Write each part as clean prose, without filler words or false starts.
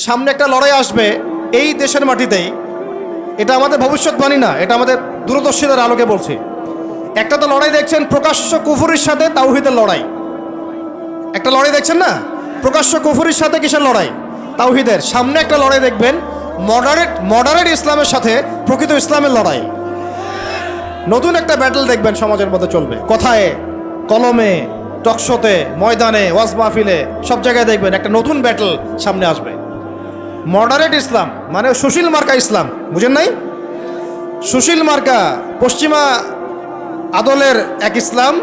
সামনে একটা লড়াই আসবে এই দেশের মাটিতেই। এটা আমাদের ভবিষ্যৎবাণী না, এটা আমাদের দূরদর্শীদের আলোকে বলছি। একটা তো লড়াই দেখছেন প্রকাশ্য কুফুরির সাথে তাওহীদের লড়াই। একটা লড়াই দেখছেন না, প্রকাশ্য কুফুরির সাথে কিসের লড়াই? তাওহীদের। সামনে একটা লড়াই দেখবেন মডারেট ইসলামের সাথে প্রকৃত ইসলামের লড়াই। নতুন একটা ব্যাটল দেখবেন সমাজের মধ্যে চলবে, কথায় কলমে, টকশোতে, ময়দানে, ওয়াজ মাহফিলে, সব জায়গায় দেখবেন একটা নতুন ব্যাটল সামনে আসবে। মডারেট ইসলাম মানে সুশীল মার্কা ইসলাম, বুঝেন নাই? সুশীল মার্কা পশ্চিমা আদলের এক ইসলাম,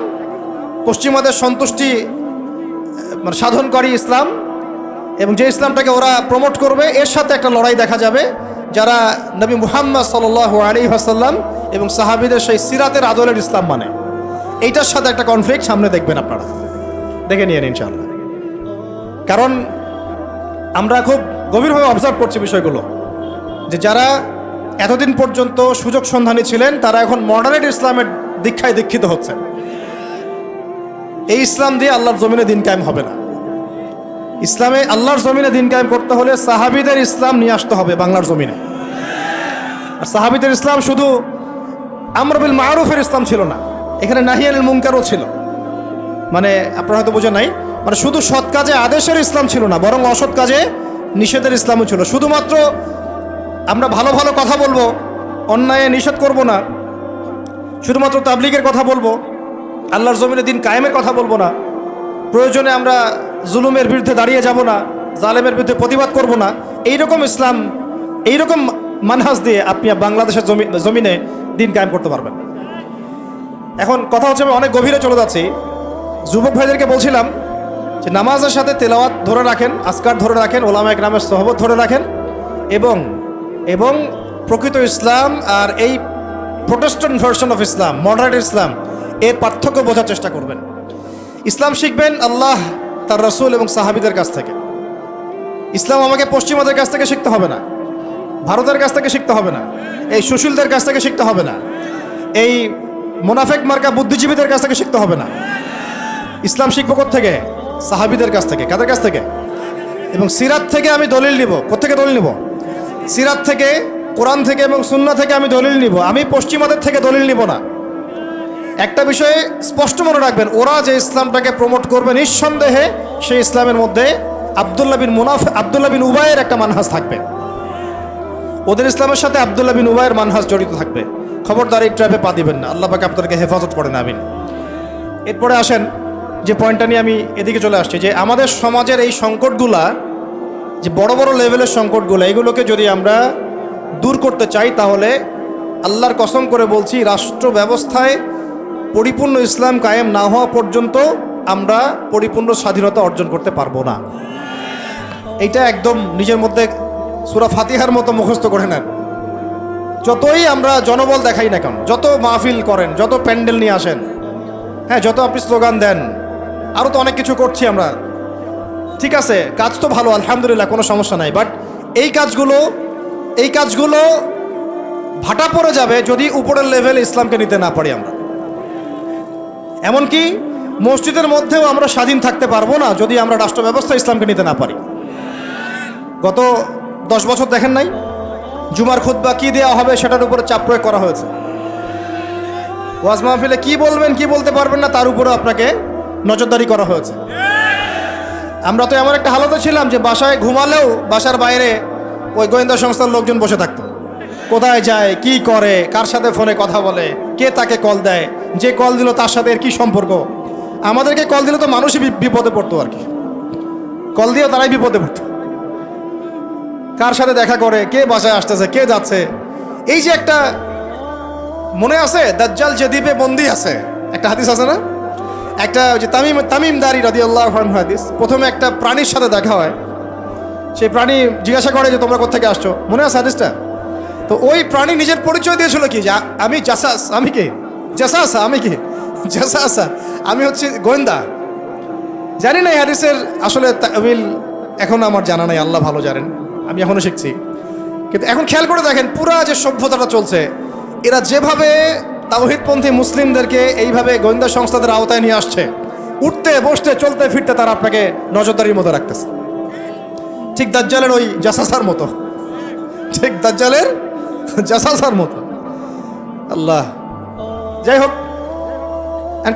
পশ্চিমাদের সন্তুষ্টি মানে সাধনকারী ইসলাম, এবং যে ইসলামটাকে ওরা প্রমোট করবে এর সাথে একটা লড়াই দেখা যাবে যারা নবী মুহাম্মদ সাল্লাল্লাহু আলাইহি ওয়াসাল্লাম এবং সাহাবীদের সেই সিরাতের আদলের ইসলাম মানে, এইটার সাথে একটা কনফ্লিক্ট সামনে দেখবেন আপনারা, দেখে নিয়েন ইনশাআল্লাহ। কারণ আমরা খুব গভীরভাবে অবজার্ভ করছি বিষয়গুলো, যে যারা এতদিন পর্যন্ত সুযোগ সন্ধানী ছিলেন তারা এখন মডারেট ইসলামের দীক্ষায় দীক্ষিত হচ্ছেন। এই ইসলাম দিয়ে আল্লাহর জমিনে দিন কায়েম হবে না। ইসলামে আল্লাহর জমিনে দিন কায়েম করতে হলে সাহাবীদের ইসলাম নিয়ে আসতে হবে বাংলার জমিনে। আর সাহাবীদের ইসলাম শুধু আমর বিল মারুফের ইসলাম ছিল না, এখানে নাহি আনিল মুনকারও ছিল। মানে আপনারা হয়তো বোঝেন নাই, মানে শুধু সৎ কাজে আদেশের ইসলাম ছিল না, বরং অসৎ কাজে নিষেধের ইসলামও ছিল। শুধুমাত্র আমরা ভালো ভালো কথা বলবো, অন্যায় নিষেধ করব না, শুধুমাত্র তাবলীগের কথা বলবো, আল্লাহর জমিনে দিন কায়েমের কথা বলবো না, প্রয়োজনে আমরা জুলুমের বিরুদ্ধে দাঁড়িয়ে যাব না, জালেমের বিরুদ্ধে প্রতিবাদ করব না, এইরকম ইসলাম, এইরকম মানহাজ দিয়ে আপনি বাংলাদেশের জমিনে দিন কায়েম করতে পারবেন। এখন কথা হচ্ছে, আমি অনেক গভীরে চলে যাচ্ছি। যুবক ভাইদেরকে বলছিলাম যে নামাজের সাথে তেলাওয়াত ধরে রাখেন, আজকার ধরে রাখেন, ওলামা একরামের সোহবত ধরে রাখেন, এবং প্রকৃত ইসলাম আর এই Protestant version of Islam, moderate Islam, এর পার্থক্য বোঝার চেষ্টা করবেন। ইসলাম শিখবেন আল্লাহ, তার রাসূল এবং সাহাবীদের কাছ থেকে। ইসলাম আমাকে পশ্চিমাদের কাছ থেকে শিখতে হবে না, ভারতের কাছ থেকে শিখতে হবে না, এই সুশীলদের কাছ থেকে শিখতে হবে না, এই মুনাফেক মার্কা বুদ্ধিজীবীদের কাছ থেকে শিখতে হবে না। ইসলাম শিখবো কোত্থেকে? সাহাবীদের কাছ থেকে। কাদের কাছ থেকে? এবং সিরাত থেকে আমি দলিল নিব। কোত্থেকে দলিল নিব? সিরাত থেকে, কোরআন থেকে এবং সুন্নাহ থেকে আমি দলিল নিব। আমি পশ্চিমাদের থেকে দলিল নিব না। একটা বিষয়ে স্পষ্ট মনে রাখবেন, ওরা যে ইসলামটাকে প্রমোট করবে নিঃসন্দেহে সেই ইসলামের মধ্যে আব্দুল্লাহ বিন উবাইয়ের একটা মানহাজ থাকবে। ওদের ইসলামের সাথে আব্দুল্লাহ বিন উবাইয়ের মানহাজ জড়িত থাকবে। খবরদার এই ট্র্যাপে পা দিবেন না, আল্লাহ পাক আপনাদেরকে হেফাজত করেন, আমিন। এরপরে আসেন যে পয়েন্টটা নিয়ে আমি এদিকে চলে আসছি, যে আমাদের সমাজের এই সংকটগুলা, যে বড় বড় লেভেলের সংকটগুলো, এগুলোকে যদি আমরা দূর করতে চাই তাহলে আল্লাহর কসম করে বলছি, রাষ্ট্র ব্যবস্থায় পরিপূর্ণ ইসলাম কায়েম না হওয়া পর্যন্ত আমরা পরিপূর্ণ স্বাধীনতা অর্জন করতে পারবো না। এইটা একদম নিজের মধ্যে সূরা ফাতিহার মতো মুখস্থ করে নেন। যতই আমরা জনবল দেখাই না কেন, যত মাহফিল করেন, যত প্যান্ডেল নিয়ে আসেন, হ্যাঁ, যত আপনি স্লোগান দেন, আরও তো অনেক কিছু করছি আমরা, ঠিক আছে, কাজ তো ভালো, আলহামদুলিল্লাহ, কোনো সমস্যা নাই। বাট এই কাজগুলো ভাটা পড়ে যাবে যদি উপরের লেভেলে ইসলামকে নিতে না পারি আমরা। এমনকি মসজিদের মধ্যেও আমরা স্বাধীন থাকতে পারবো না যদি আমরা রাষ্ট্র ব্যবস্থা ইসলামকে নিতে না পারি। গত 10 বছর দেখেন নাই, জুমার খুতবা কি দেওয়া হবে সেটার উপরে চাপ প্রয়োগ করা হয়েছে। ওয়াজ মাহফিলে কি বলবেন কি বলতে পারবেন না তার উপরে আপনাকে নজরদারি করা হয়েছে। আমরা তো এমন একটা হালতে ছিলাম যে বাসায় ঘুমালেও বাসার বাইরে ওই গোয়েন্দা সংস্থার লোকজন বসে থাকতো, কোথায় যায়, কি করে, কার সাথে ফোনে কথা বলে, কে তাকে কল দেয়, যে কল দিল তার সাথে এর কি সম্পর্ক। আমাদেরকে কল দিলে তো মানুষই বিপদে পড়তো, আর কি কল দিয়ে তারাই বিপদে পড়তো, কার সাথে দেখা করে, কে বাসায় আসতেছে, কে যাচ্ছে। এই যে একটা মনে আছে দাজ্জাল যে দ্বীপে বন্দী আছে, একটা হাদিস আছে না, একটা যে তামিম দারি রাদিয়াল্লাহু আনহু হাদিস, প্রথমে একটা প্রাণীর সাথে দেখা হয়, সেই প্রাণী জিজ্ঞাসা করে যে তোমরা কোথা থেকে আসছো, মনে আছে হাদিসটা? তো ওই প্রাণী নিজের পরিচয় দিয়েছিল কি, যে আমি জাসাস, আমি কি জাসাসা, আমি কি জাসাসা, আমি হচ্ছে গোয়েন্দা। জানি না এই হাদিসের আসলে তাবিল এখন আমার জানা নাই, আল্লাহ ভালো জানেন, আমি এখনো শিখছি। কিন্তু এখন খেয়াল করে দেখেন, পুরা যে সভ্যতাটা চলছে, এরা যেভাবে তাওহীদপন্থী মুসলিমদেরকে এইভাবে গোয়েন্দা সংস্থাদের আওতায় নিয়ে আসছে, উঠতে বসতে চলতে ফিরতে তারা আপনাকে নজরদারির মধ্যে রাখতেছে। ঠিক দাজ্জালের ওই জাসাসার মতো, ঠিক দাজ্জালের জাসাসার মতো। আল্লাহ, যাই হোক,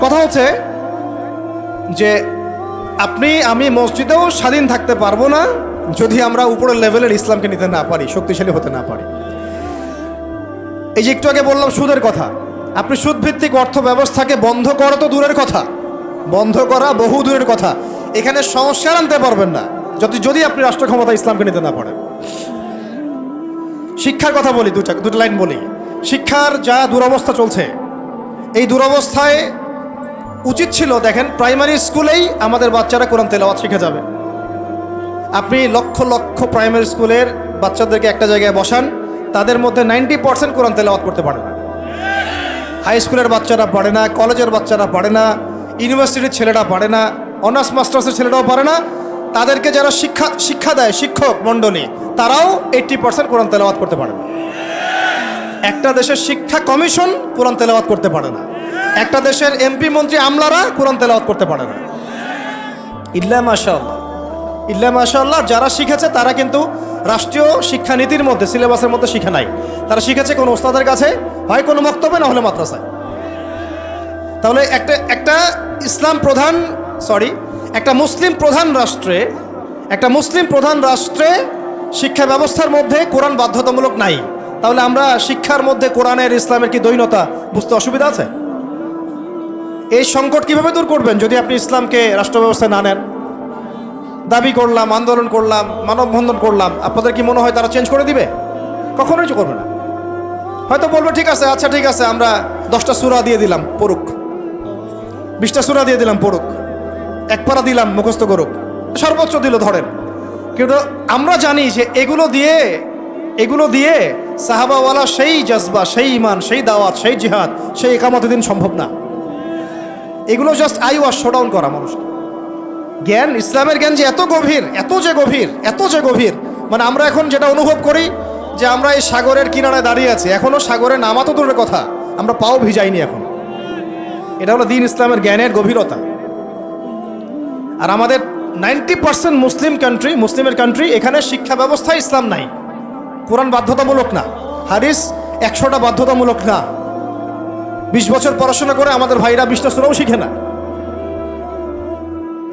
কথা হচ্ছে যে আপনি আমি মসজিদেও স্বাধীন থাকতে পারবো না যদি আমরা উপরের লেভেলের ইসলামকে নিতে না পারি, শক্তিশালী হতে না পারি। এই যে একটু আগে বললাম সুদের কথা, আপনি সুদভিত্তিক অর্থ ব্যবস্থাকে বন্ধ করা তো দূরের কথা, বন্ধ করা বহু দূরের কথা, এখানে সংস্কার আনতে পারবেন না যদি আপনি রাষ্ট্র ক্ষমতা ইসলামকে নিতে না পারেন। শিক্ষার কথা বলি, দুটো লাইন বলি। শিক্ষার যা দুরবস্থা চলছে, এই দুরবস্থায় উচিত ছিল, দেখেন প্রাইমারি স্কুলেই আমাদের বাচ্চারা কোরআন তেলাওয়াত শিখে যাবে। আপনি লক্ষ লক্ষ প্রাইমারি স্কুলের বাচ্চাদেরকে একটা জায়গায় বসান, তাদের মধ্যে 90% কোরআন তেলাওয়াত করতে পারে না। হাই স্কুলের বাচ্চারা পারে না, কলেজের বাচ্চারা পারে না, ইউনিভার্সিটির ছেলেরা পারে না, অনার্স মাস্টার্সের ছেলেরাও পারে না। তাদেরকে যারা শিক্ষা দেয় শিক্ষক মণ্ডলী, তারাও 80% কোরআন তেলাওয়াত করতে পারে না। একটা দেশের শিক্ষা কমিশন কোরআন তেলাওয়াত করতে পারে না, একটা দেশের এমপি মন্ত্রী আমলারা কোরআন তেলাওয়াত করতে পারে না। ইল্লা মাশাআল্লাহ, ইল্লা মাশাআল্লাহ, যারা শিখেছে তারা কিন্তু রাষ্ট্রীয় শিক্ষানীতির মধ্যে, সিলেবাসের মধ্যে শিখে নাই। তারা শিখেছে কোনো ওস্তাদের কাছে, হয় কোনো মক্তবে, না হলে মাদ্রাসায়। তাহলে একটা মুসলিম প্রধান রাষ্ট্রে শিক্ষা ব্যবস্থার মধ্যে কোরআন বাধ্যতামূলক নাই। তাহলে আমরা শিক্ষার মধ্যে কোরআনের ইসলামের কি দ্বৈনতা বুঝতে অসুবিধা আছে? এই সংকট কিভাবে দূর করবেন যদি আপনি ইসলামকে রাষ্ট্র ব্যবস্থায় না নেন? দাবি করলাম, আন্দোলন করলাম, মানববন্ধন করলাম, আপনাদের কি মনে হয় তারা চেঞ্জ করে দিবে? কখনোই করবে না। হয়তো বলবে ঠিক আছে, আচ্ছা ঠিক আছে, আমরা 10টা সূরা দিয়ে দিলাম পড়ুক, 20টা সূরা দিয়ে দিলাম পড়ুক, এক পারা দিলাম মুখস্থ করুক, সর্বোচ্চ দিল ধরেন। কিন্তু আমরা জানি যে এগুলো দিয়ে সাহাবাওয়ালা সেই জজবা, সেই ইমান, সেই দাওয়াত, সেই জিহাদ, সেই একামতের দিন সম্ভব না। এগুলো জাস্ট আই ওয়াশ শোডাউন করা মানুষকে। জ্ঞান, ইসলামের জ্ঞান যে এত গভীর, মানে আমরা এখন যেটা অনুভব করি যে আমরা এই সাগরের কিনারায় দাঁড়িয়ে আছি, এখনো সাগরে নামা তো দূরের কথা, আমরা পাও ভিজাইনি এখন। এটা হলো দ্বীন ইসলামের জ্ঞানের গভীরতা। আর আমাদের 90% মুসলিমের কান্ট্রি, এখানে শিক্ষা ব্যবস্থায় ইসলাম নাই। কোরআন বাধ্যতামূলক না, হাদিস 100টা বাধ্যতামূলক না। 20 বছর পড়াশোনা করে আমাদের ভাইরা 20টা সূরাও শিখে না।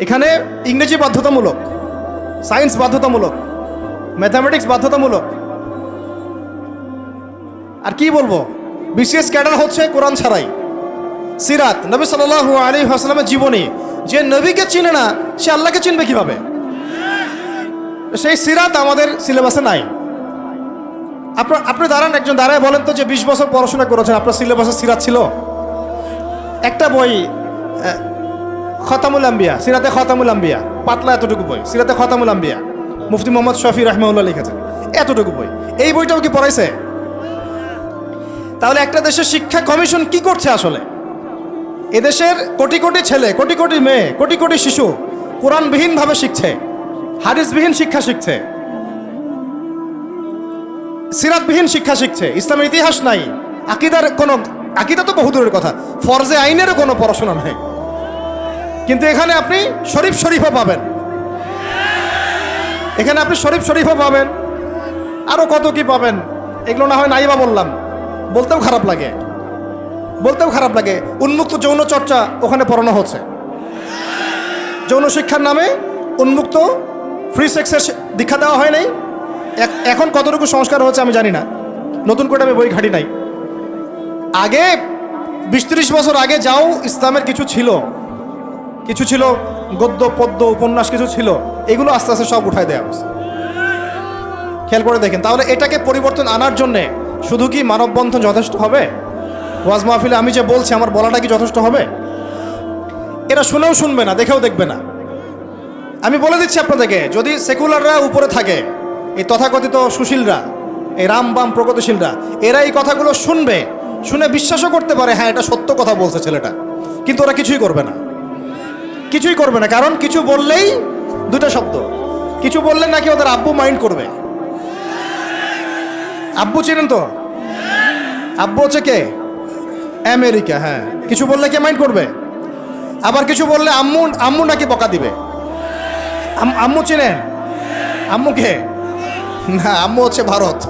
এখানে ইংরেজি বাধ্যতামূলক, সায়েন্স বাধ্যতামূলক, ম্যাথামেটিক্স বাধ্যতামূলক। আর কি বলবো, বিশেষ ক্যাডার হচ্ছে কোরআন ছাড়াই। সিরাত, নবী সাল্লাল্লাহু আলাইহি ওয়াসাল্লামের জীবনী, যে নবীকে চিনে না সে আল্লাহকে চিনবে কিভাবে? সেই সিরাত আমাদের সিলেবাসে নাই। আপনি একজন দাঁড়ায় বলেন তো যে 20 বছর পড়াশোনা করেছেন, আপনার সিলেবাসে সিরাত ছিল? একটা বই, খতামুল আম্বিয়া, সিরাতে খতামুল আম্বিয়া, পাতলা এতটুকু বই, সিরাতে খতামুল আম্বিয়া, মুফতি মোহাম্মদ শফি রাহমাহুল্লাহ লিখেছেন, এতটুকু বই। এই বইটাও কি পড়াইছে? তাহলে একটা দেশের শিক্ষা কমিশন কি করছে আসলে? এদেশের কোটি কোটি ছেলে, কোটি কোটি মেয়ে, কোটি কোটি শিশু কোরআনবিহীনভাবে শিখছে, হাদিসবিহীন শিক্ষা শিখছে, সিরাতবিহীন শিক্ষা শিখছে, ইসলামের ইতিহাস নাই, আকিদা তো বহু দূরের কথা, ফরজে আইনেরও কোনো পড়াশোনা নাই। কিন্তু এখানে আপনি শরীফও পাবেন, এখানে আপনি শরীফও পাবেন, আরো কত কি পাবেন। এগুলো না হয় নাইবা বললাম, বলতেও খারাপ লাগে। উন্মুক্ত যৌন চর্চা ওখানে পড়ানো হচ্ছে, যৌন শিক্ষার নামে উন্মুক্ত ফ্রি সেক্সের দীক্ষা দেওয়া হয় নাই। এখন কতটুকু সংস্কার হচ্ছে আমি জানি না, নতুন করে আমি বই ঘাঁটি নাই। আগে 20-30 বছর আগে যাও ইসলামের কিছু ছিল, গদ্য পদ্য উপন্যাস কিছু ছিল, এগুলো আস্তে আস্তে সব উঠায় দেওয়া হচ্ছে। খেয়াল করে দেখেন। তাহলে এটাকে পরিবর্তন আনার জন্যে শুধু কি মানববন্ধন যথেষ্ট হবে? ওয়াজ মাহফিলে আমি যে বলছি আমার বলাটা কি যথেষ্ট হবে? এরা শুনেও শুনবে না, দেখেও দেখবে না। আমি বলে দিচ্ছি আপনাদেরকে, যদি সেকুলাররা উপরে থাকে, এই তথাকথিত সুশীলরা, এই রাম বাম প্রগতিশীলরা, এরা এই কথাগুলো শুনে বিশ্বাসও করতে পারে, হ্যাঁ এটা সত্য কথা বলছে ছেলেটা, কিন্তু ওরা কিছুই করবে না। কারণ কিছু বললেই দুটো শব্দ, কিছু বললে নাকি ওদের আব্বু মাইন্ড করবে। আব্বু চিনেন তো? আব্বু হচ্ছে কে? আমেরিকা। হ্যাঁ, কিছু বললে কে মাইন্ড করবে? আবার কিছু বললে আম্মু নাকি বকা দিবে। আম্মু চিনেন? আম্মুকে না, আম্মু হচ্ছে ভারত।